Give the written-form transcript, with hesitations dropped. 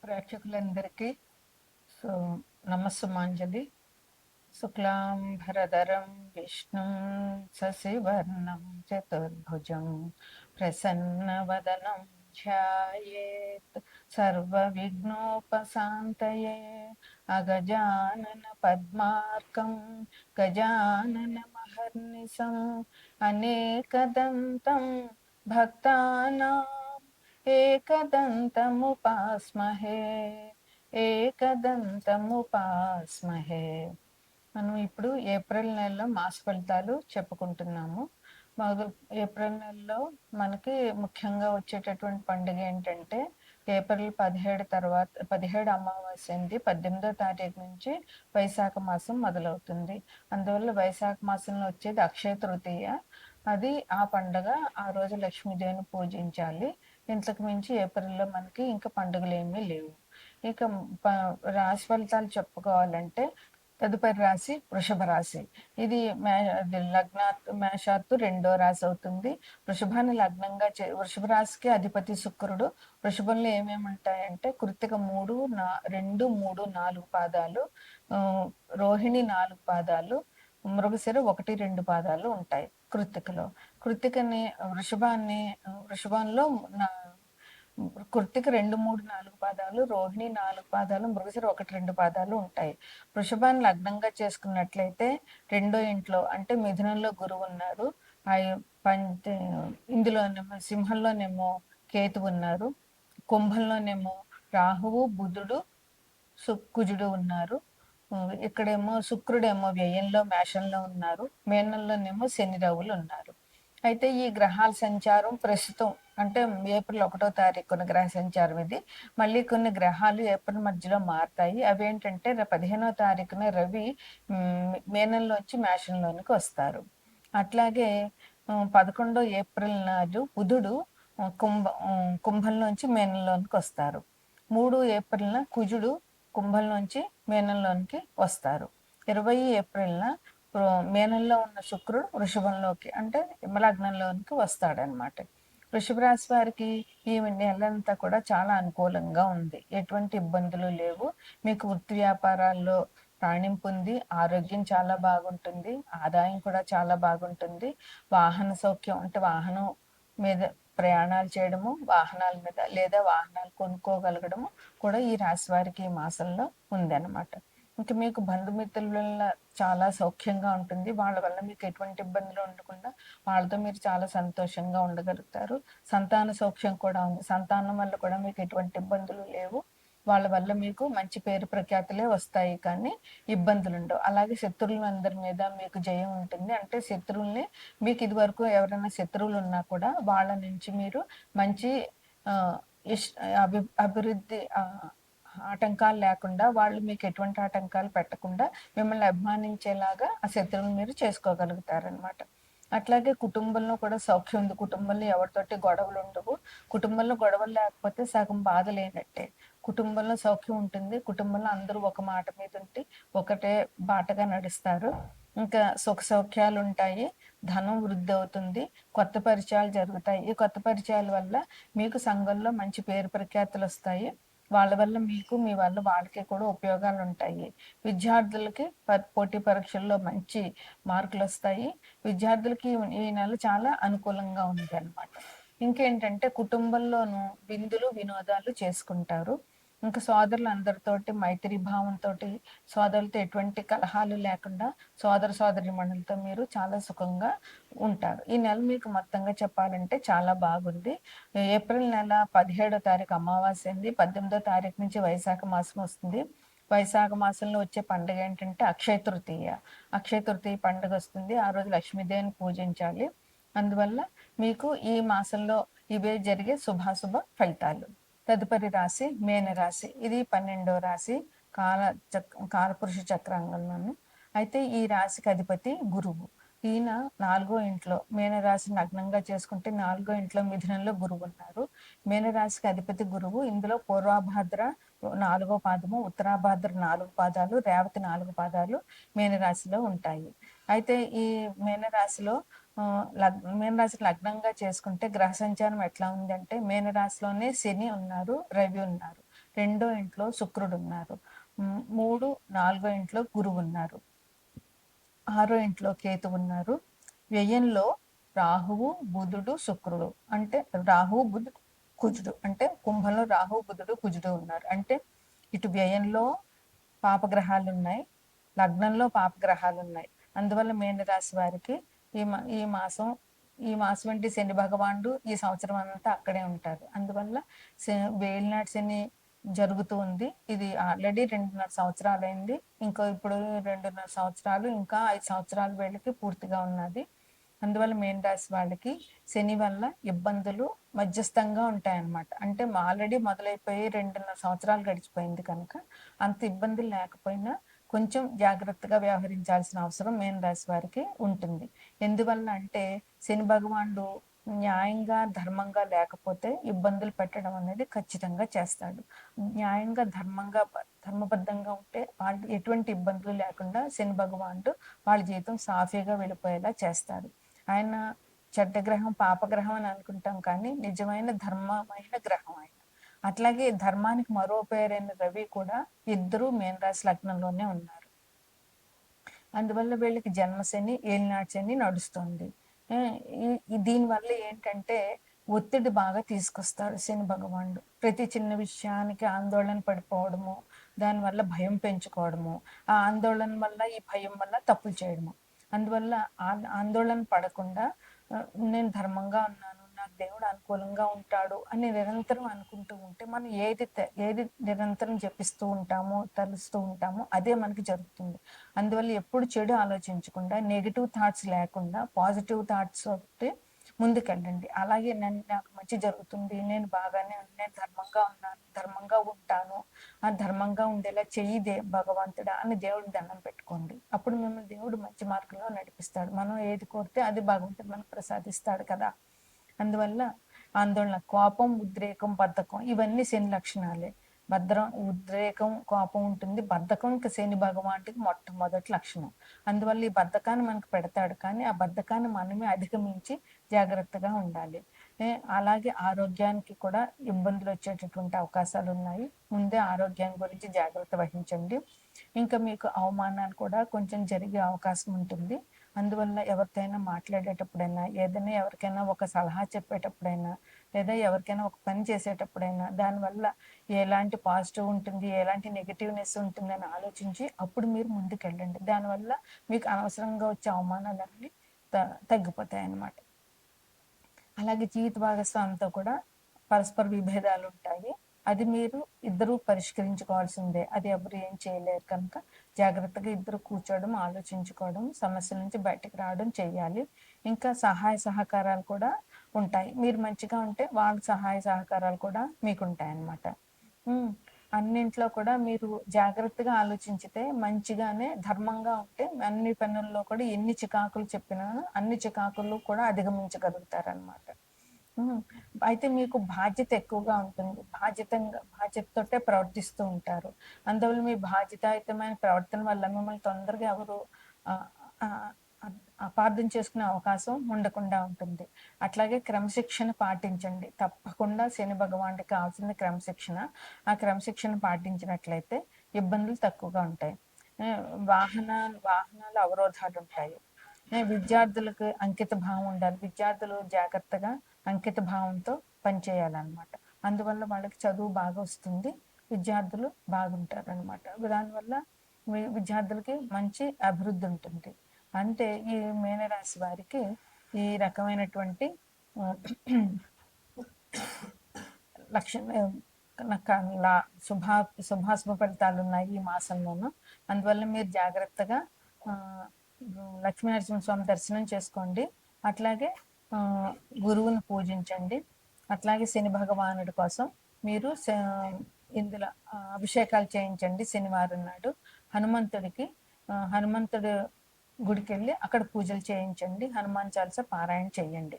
ప్రేక్షకులందరికీ సో నమస్సుమాంజలి. శుక్లాంబరధరం విష్ణుం శశివర్ణం చతుర్భుజం ప్రసన్నవదనం ధ్యాయేత్ సర్వవిఘ్నోపశాంతయే. అగజానన పద్మార్కం గజానన మహర్నిశం అనేకదంతం భక్తానాం ఏకదంతముపాస్మహే ఏకదంతముపాస్మహే. మనం ఇప్పుడు ఏప్రిల్ నెలలో మాస ఫలితాలు చెప్పుకుంటున్నాము. మొదలు ఏప్రిల్ నెలలో మనకి ముఖ్యంగా వచ్చేటటువంటి పండుగ ఏంటంటే ఏప్రిల్ 17 తర్వాత 17 అమావాస్య ఉంది. 18వ తారీఖు నుంచి వైశాఖ మాసం మొదలవుతుంది. అందువల్ల వైశాఖ మాసంలో వచ్చేది అక్షయ తృతీయ. అది ఆ పండగ. ఆ రోజు లక్ష్మీదేవిని పూజించాలి. ఇంతకు మించి ఏప్రిల్లో మనకి ఇంకా పండుగలు ఏమీ లేవు. ఇక రాశి ఫలితాలు చెప్పుకోవాలంటే తదుపరి రాశి వృషభ రాశి. ఇది మేషాత్తు రెండో రాశి అవుతుంది. వృషభాన్ని లగ్నంగా వృషభ రాశికి అధిపతి శుక్రుడు. వృషభంలో ఏమేమి ఉంటాయంటే కృత్తిక 3, 2, 3, 4 పాదాలు, రోహిణి 4 పాదాలు, మృగశిర 1, 2 పాదాలు ఉంటాయి కృత్తికలో. కృత్తికని వృషభంలో కృత్తిక 2, 3, 4 పాదాలు, రోహిణి 4 పాదాలు, మృగశిర 1, 2 పాదాలు ఉంటాయి. వృషభాన్ని లగ్నంగా చేసుకున్నట్లయితే రెండో ఇంట్లో అంటే మిథునంలో గురువు ఉన్నారు. ఇందులోనేమో సింహంలోనేమో కేతువు ఉన్నారు. కుంభంలోనేమో రాహువు, బుధుడు, కుజుడు ఉన్నారు. ఇక్కడేమో శుక్రుడేమో వ్యయంలో మేషంలో ఉన్నారు. మేనంలోనేమో శని రవులు ఉన్నారు. అయితే ఈ గ్రహాల సంచారం ప్రస్తుతం అంటే ఏప్రిల్ 1వ తారీఖున గ్రహ సంచారం ఇది. మళ్ళీ కొన్ని గ్రహాలు ఏప్రిల్ మధ్యలో మారుతాయి. అవేంటంటే 15వ తారీఖున రవి మేనంలోంచి మేషంలోనికి వస్తారు. అట్లాగే 11 ఏప్రిల్ నాడు బుధుడు కుంభంలోంచి మేనంలోనికి వస్తారు. 3 ఏప్రిల్న కుజుడు కుంభంలోంచి మేనంలోనికి వస్తారు. 20 ఏప్రిల్న మేనంలో ఉన్న శుక్రుడు వృషభంలోకి అంటే లగ్నంలోనికి వస్తాడనమాట. వృషభ రాశి వారికి ఈ నెలంతా కూడా చాలా అనుకూలంగా ఉంది. ఎటువంటి ఇబ్బందులు లేవు. మీకు వృత్తి వ్యాపారాల్లో రాణింపు ఉంది. ఆరోగ్యం చాలా బాగుంటుంది. ఆదాయం కూడా చాలా బాగుంటుంది. వాహన సౌఖ్యం అంటే వాహనం మీద ప్రయాణాలు చేయడము, వాహనాల మీద లేదా వాహనాలు కొనుక్కోగలగడము కూడా ఈ రాశి వారికి ఈ మాసంలో ఉందన్నమాట. ఇంకా మీకు బంధుమిత్రుల వల్ల చాలా సౌఖ్యంగా ఉంటుంది. వాళ్ళ వల్ల మీకు ఎటువంటి ఇబ్బందులు ఉండకుండా వాళ్ళతో మీరు చాలా సంతోషంగా ఉండగలుగుతారు. సంతాన సౌఖ్యం కూడా ఉంది. సంతానం వల్ల కూడా మీకు ఎటువంటి ఇబ్బందులు లేవు. వాళ్ళ వల్ల మీకు మంచి పేరు ప్రఖ్యాతులే వస్తాయి, కానీ ఇబ్బందులు ఉండవు. అలాగే శత్రువులందరి మీద మీకు జయం ఉంటుంది. అంటే శత్రువుల్ని మీకు ఇది వరకు ఎవరైనా శత్రువులు ఉన్నా కూడా వాళ్ళ నుంచి మీరు మంచి అభివృద్ధి ఆటంకాలు లేకుండా, వాళ్ళు మీకు ఎటువంటి ఆటంకాలు పెట్టకుండా మిమ్మల్ని అభిమానించేలాగా ఆ శత్రువులు మీరు చేసుకోగలుగుతారనమాట. అట్లాగే కుటుంబంలో కూడా సౌఖ్యం ఉంది. కుటుంబంలో ఎవరితోటి గొడవలు ఉండవు. కుటుంబంలో గొడవలు లేకపోతే సగం బాధ లేనట్టే. కుటుంబంలో సౌఖ్యం ఉంటుంది. కుటుంబంలో అందరూ ఒక మాట మీద ఉండి ఒకటే బాటగా నడుస్తారు. ఇంకా సుఖ సౌఖ్యాలు ఉంటాయి. ధనం వృద్ధి అవుతుంది. కొత్త పరిచయాలు జరుగుతాయి. ఈ కొత్త పరిచయాల వల్ల మీకు సంఘంలో మంచి పేరు ప్రఖ్యాతులు వస్తాయి. వాళ్ళ వల్ల మీకు, మీ వల్ల వాళ్ళకి కూడా ఉపయోగాలు ఉంటాయి. విద్యార్థులకి పోటీ పరీక్షల్లో మంచి మార్కులు వస్తాయి. విద్యార్థులకి ఈ నెల చాలా అనుకూలంగా ఉంది అనమాట. ఇంకేంటంటే కుటుంబంలోనూ విందులు వినోదాలు చేసుకుంటారు. ఇంకా సోదరులు అందరితోటి మైత్రి భావంతో, సోదరులతో ఎటువంటి కలహాలు లేకుండా సోదర సోదరీమణులతో మీరు చాలా సుఖంగా ఉంటారు. ఈ నెల మీకు మొత్తంగా చెప్పాలంటే చాలా బాగుంది. ఏప్రిల్ నెల 17వ తారీఖు అమావాస్య ఉంది. 18వ తారీఖు నుంచి వైశాఖ మాసం వస్తుంది. వైశాఖ మాసంలో వచ్చే పండుగ ఏంటంటే అక్షయ తృతీయ. అక్షయ తృతీయ పండుగ వస్తుంది. ఆ రోజు లక్ష్మీదేవిని పూజించాలి. అందువల్ల మీకు ఈ మాసంలో ఇవే జరిగే శుభాశుభ ఫలితాలు. తదుపరి రాశి మేనరాశి. ఇది 12వ రాశి కాలపురుష చక్రాంగంలోను. అయితే ఈ రాశికి అధిపతి గురువు. ఈయన 4వ ఇంట్లో మేనరాశి లగ్నంగా చేసుకుంటే 4వ ఇంట్లో మిథునంలో గురువు ఉన్నారు. మేనరాశికి అధిపతి గురువు. ఇందులో పూర్వాభాద్ర 4వ పాదము, ఉత్తరాభాద్ర 4 పాదాలు, రేవతి 4 పాదాలు మేనరాశిలో ఉంటాయి. అయితే ఈ మేనరాశిలో మీనరాశి లగ్నంగా చేసుకుంటే గ్రహ సంచారం ఎట్లా ఉందంటే మేనరాశిలోనే శని ఉన్నారు, రవి ఉన్నారు. రెండో ఇంట్లో శుక్రుడు ఉన్నారు. 3, 4 ఇంట్లో గురువు ఉన్నారు. 6 ఇంట్లో కేతు ఉన్నారు. వ్యయంలో రాహువు, బుధుడు, శుక్రుడు. అంటే రాహువు, బుధుడు, కుజుడు. అంటే కుంభంలో రాహువు, బుధుడు, కుజుడు ఉన్నారు. అంటే ఇటు వ్యయంలో పాపగ్రహాలు ఉన్నాయి, లగ్నంలో పాపగ్రహాలు ఉన్నాయి. అందువల్ల మీనరాశి వారికి ఈ మాసం ఏంటి, శని భగవానుడు ఈ సంవత్సరం అంతా అక్కడే ఉంటారు. అందువల్ల వేలినాటి శని జరుగుతూ ఉంది. ఇది ఆల్రెడీ 2.5 సంవత్సరాలు అయింది. ఇంకా ఇప్పుడు 2.5 సంవత్సరాలు, ఇంకా 5 సంవత్సరాల వేళకి పూర్తిగా ఉన్నది. అందువల్ల మీన రాశి వాళ్ళకి శని వల్ల ఇబ్బందులు మధ్యస్థంగా ఉంటాయన్నమాట. అంటే ఆల్రెడీ మొదలైపోయి 2.5 సంవత్సరాలు గడిచిపోయింది కనుక అంత ఇబ్బందులు లేకపోయినా కొంచెం జాగ్రత్తగా వ్యవహరించాల్సిన అవసరం మీన రాశి వారికి ఉంటుంది. ఎందువల్ల అంటే శని భగవానుడు న్యాయంగా, ధర్మంగా లేకపోతే ఇబ్బందులు పెట్టడం అనేది ఖచ్చితంగా చేస్తాడు. న్యాయంగా, ధర్మబద్ధంగా ఉంటే వాళ్ళు ఎటువంటి ఇబ్బందులు లేకుండా శని భగవానుడు వాళ్ళ జీవితం సాఫీగా వెళ్ళిపోయేలా చేస్తాడు. ఆయన చెడ్డ గ్రహం, పాపగ్రహం అని అనుకుంటాం, కానీ నిజమైన ధర్మమైన గ్రహం ఆయన. అట్లాగే ధర్మానికి మరో పేరైన రవి కూడా ఇద్దరు మీనరాశి లగ్నంలోనే ఉన్నారు. అందువల్ల వీళ్ళకి జన్మశని, ఏలినాటి శని నడుస్తుంది. దీనివల్ల ఏంటంటే ఒత్తిడి బాగా తీసుకొస్తాడు శని భగవానుడు. ప్రతి చిన్న విషయానికి ఆందోళన పడిపోవడము, దానివల్ల భయం పెంచుకోవడము, ఆ ఆందోళన వల్ల, ఈ భయం వల్ల తప్పులు చేయడము. అందువల్ల ఆందోళన పడకుండా నేను ధర్మంగా ఉన్నాను, నాకు దేవుడు అనుకూలంగా ఉంటాడు అని నిరంతరం అనుకుంటూ ఉంటే మనం ఏది నిరంతరం జపిస్తూ ఉంటామో, తలుస్తూ ఉంటామో అదే మనకి జరుగుతుంది. అందువల్ల ఎప్పుడు చెడు ఆలోచించకుండా, నెగిటివ్ థాట్స్ లేకుండా పాజిటివ్ థాట్స్ ఒకటి ముందుకెళ్ళండి. అలాగే నాకు మంచి జరుగుతుంది, నేను నేను ధర్మంగా ఉన్నాను, ధర్మంగా ఉంటాను, ఆ ధర్మంగా ఉండేలా చెయ్యి భగవంతుడా అని దేవుడికి దండం పెట్టుకోండి. అప్పుడు మిమ్మల్ని దేవుడు మంచి మార్గంలో నడిపిస్తాడు. మనం ఏది కోరితే అది భగవంతుడు మనకు ప్రసాదిస్తాడు కదా. అందువల్ల ఆందోళన, కోపం, ఉద్రేకం, బద్ధకం ఇవన్నీ శని లక్షణాలే. ఉద్రేకం, కోపం ఉంటుంది. బద్ధకం ఇంకా శని భగవానుడికి మొట్టమొదటి లక్షణం. అందువల్ల ఈ బద్ధకాన్ని మనకు పెడతాడు, కానీ ఆ బద్ధకాన్ని మనమే అధిగమించి జాగ్రత్తగా ఉండాలి. అలాగే ఆరోగ్యానికి కూడా ఇబ్బందులు వచ్చేటటువంటి అవకాశాలు ఉన్నాయి. ముందే ఆరోగ్యం గురించి జాగ్రత్త వహించండి. ఇంకా మీకు అవమానాలు కూడా కొంచెం జరిగే అవకాశం ఉంటుంది. అందువల్ల ఎవరితోనైనా మాట్లాడేటప్పుడైనా, ఏదైనా ఎవరికైనా ఒక సలహా చెప్పేటప్పుడైనా, లేదా ఎవరికైనా ఒక పని చేసేటప్పుడైనా దానివల్ల ఎలాంటి పాజిటివ్ ఉంటుంది, ఎలాంటి నెగిటివ్నెస్ ఉంటుంది అని ఆలోచించి అప్పుడు మీరు ముందుకెళ్ళండి. దానివల్ల మీకు అనవసరంగా వచ్చే అవమానాలన్నీ తగ్గిపోతాయి అన్నమాట. అలాగే జీవిత భాగస్వామితో కూడా పరస్పర విభేదాలు ఉంటాయి. అది మీరు ఇద్దరూ పరిష్కరించుకోవాల్సిందే. అది ఎవరు ఏం చేయలేరు కనుక జాగ్రత్తగా ఇద్దరు కూర్చోవడం, ఆలోచించుకోవడం, సమస్యల నుంచి బయటకు రావడం చేయాలి. ఇంకా సహాయ సహకారాలు కూడా ఉంటాయి. మీరు మంచిగా ఉంటే వాళ్ళ సహాయ సహకారాలు కూడా మీకు ఉంటాయి అన్నమాట. అన్నింట్లో కూడా మీరు జాగ్రత్తగా ఆలోచించితే, మంచిగానే ధర్మంగా ఉంటే అన్ని పనుల్లో కూడా ఎన్ని చికాకులు చెప్పినా అన్ని చికాకులు కూడా అధిగమించగలుగుతారనమాట. అయితే మీకు బాధ్యత ఎక్కువగా ఉంటుంది. బాధ్యతతోటే ప్రవర్తిస్తూ ఉంటారు. అందువల్ల మీ బాధ్యతాయుతమైన ప్రవర్తన వల్ల మిమ్మల్ని తొందరగా ఎవరు అపార్థం చేసుకునే అవకాశం ఉండకుండా ఉంటుంది. అట్లాగే క్రమశిక్షణ పాటించండి. తప్పకుండా శని భగవానుడికి కావాల్సిన క్రమశిక్షణ. ఆ క్రమశిక్షణ పాటించినట్లయితే ఇబ్బందులు తక్కువగా ఉంటాయి. వాహనాల అవరోధాలు ఉంటాయి. విద్యార్థులకు అంకిత భావం ఉండాలి. విద్యార్థులు జాగ్రత్తగా అంకిత భావంతో పనిచేయాలన్నమాట. అందువల్ల వాళ్ళకి చదువు బాగా వస్తుంది, విద్యార్థులు బాగుంటారు అనమాట. దానివల్ల విద్యార్థులకి మంచి అభివృద్ధి ఉంటుంది. అంటే ఈ మీనరాశి వారికి ఈ రకమైనటువంటి శుభాశుభ ఫలితాలు ఉన్నాయి ఈ మాసంలోనూ. అందువల్ల మీరు జాగ్రత్తగా లక్ష్మీనరసింహస్వామి దర్శనం చేసుకోండి. అట్లాగే గురువుని పూజించండి. అట్లాగే శని భగవానుడి కోసం మీరు ఇందులో అభిషేకాలు చేయించండి. శనివారం నాడు హనుమంతుడి గుడికి వెళ్ళి అక్కడ పూజలు చేయించండి. హనుమాన్ చాలీసా పారాయణ చేయండి.